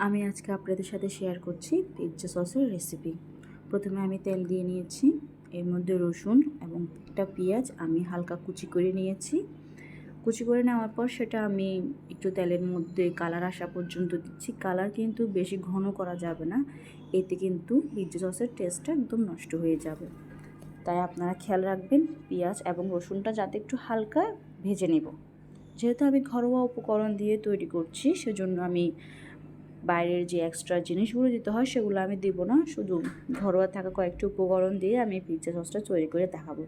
আমি আজকে আপনাদের সাথে শেয়ার করছি পিৎজা সসের রেসিপি। প্রথমে আমি তেল দিয়ে নিয়েছি, এর মধ্যে রসুন এবং একটা পেঁয়াজ আমি হালকা কুচি করে নিয়েছি। কুচি করে নেওয়ার পর সেটা আমি একটু তেলের মধ্যে কালার আসা পর্যন্ত দিচ্ছি। কালার কিন্তু বেশি ঘন করা যাবে না, এতে কিন্তু পিৎজা সসের টেস্টটা একদম নষ্ট হয়ে যাবে। তাই আপনারা খেয়াল রাখবেন পেঁয়াজ এবং রসুনটা যাতে একটু হালকা ভেজে নেব। যেহেতু আমি ঘরোয়া উপকরণ দিয়ে তৈরি করছি, সেজন্য আমি বাইরের যে এক্সট্রা জিনিসগুলো দিতে হয় সেগুলো আমি দেব না, শুধু ঘরোয়া থাকা কয়েকটি উপকরণ দিয়ে আমি পিৎজা সসটা তৈরি করে দেখাবো।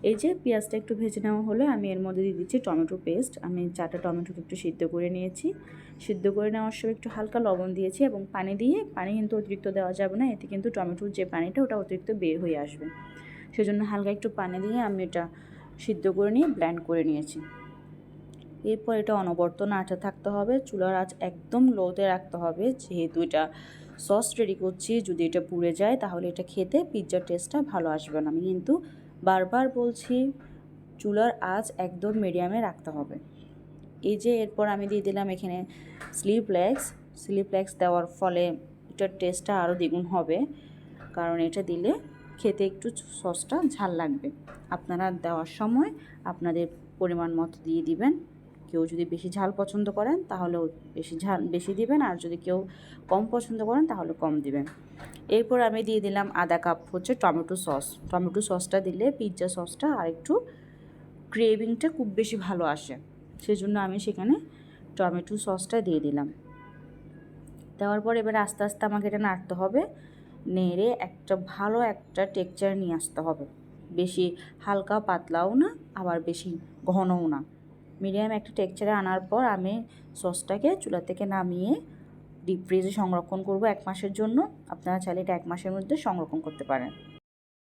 এই যে পেঁয়াজটা একটু ভেজে নেওয়া হলে আমি এর মধ্যে দিয়ে দিচ্ছি টমেটো পেস্ট। আমি 4টা টমেটোকে একটু সিদ্ধ করে নিয়েছি। সিদ্ধ করে নেওয়ার সময় একটু হালকা লবণ দিয়েছি এবং পানি কিন্তু অতিরিক্ত দেওয়া যাবে না, এতে কিন্তু টমেটোর যে পানিটা ওটা অতিরিক্ত বের হয়ে আসবে। সেজন্য হালকা একটু পানি দিয়ে আমি এটা সিদ্ধ করে নিয়ে ব্লেন্ড করে নিয়েছি। এরপর এটা অনবরত নাড়তে থাকতে হবে, চুলার আঁচ একদম লোতে রাখতে হবে, যেহেতু এটা সস রেডি করছি। যদি এটা পুড়ে যায় তাহলে এটা খেতে পিৎজার টেস্টটা ভালো আসবে না। আমি কিন্তু বারবার বলছি চুলার আঁচ একদম মিডিয়ামে রাখতে হবে। এই যে এরপর আমি দিয়ে দিলাম এখানে স্লিপ ফ্লেক্স দেওয়ার ফলে এটার টেস্টটা আরও দ্বিগুণ হবে, কারণ এটা দিলে খেতে একটু সসটা ঝাল লাগবে। আপনারা দেওয়ার সময় আপনাদের পরিমাণ মতো দিয়ে দিবেন। কেউ যদি বেশি ঝাল পছন্দ করেন তাহলেও বেশি দিবেন, আর যদি কেউ কম পছন্দ করেন তাহলে কম দিবেন। এরপর আমি দিয়ে দিলাম আধা কাপ হচ্ছে টমেটো সসটা দিলে পিৎজা সসটা আর একটু ক্রেভিংটা খুব বেশি ভালো আসে, সেজন্য আমি সেখানে টমেটো সসটা দিয়ে দিলাম। দেওয়ার পর এবার আস্তে আস্তে আমাকে এটা নাড়তে হবে, নেড়ে ভালো একটা টেক্সচার নিয়ে আসতে হবে। বেশি হালকা পাতলাও না, আবার বেশি ঘনও না, মিডিয়াম একটা টেক্সচারে আনার পর আমি সসটাকে চুলা থেকে নামিয়ে ডিপ ফ্রিজে সংরক্ষণ করব 1 মাসের জন্য। আপনারা চাইলে এটা 1 মাসের মধ্যে সংরক্ষণ করতে পারেন।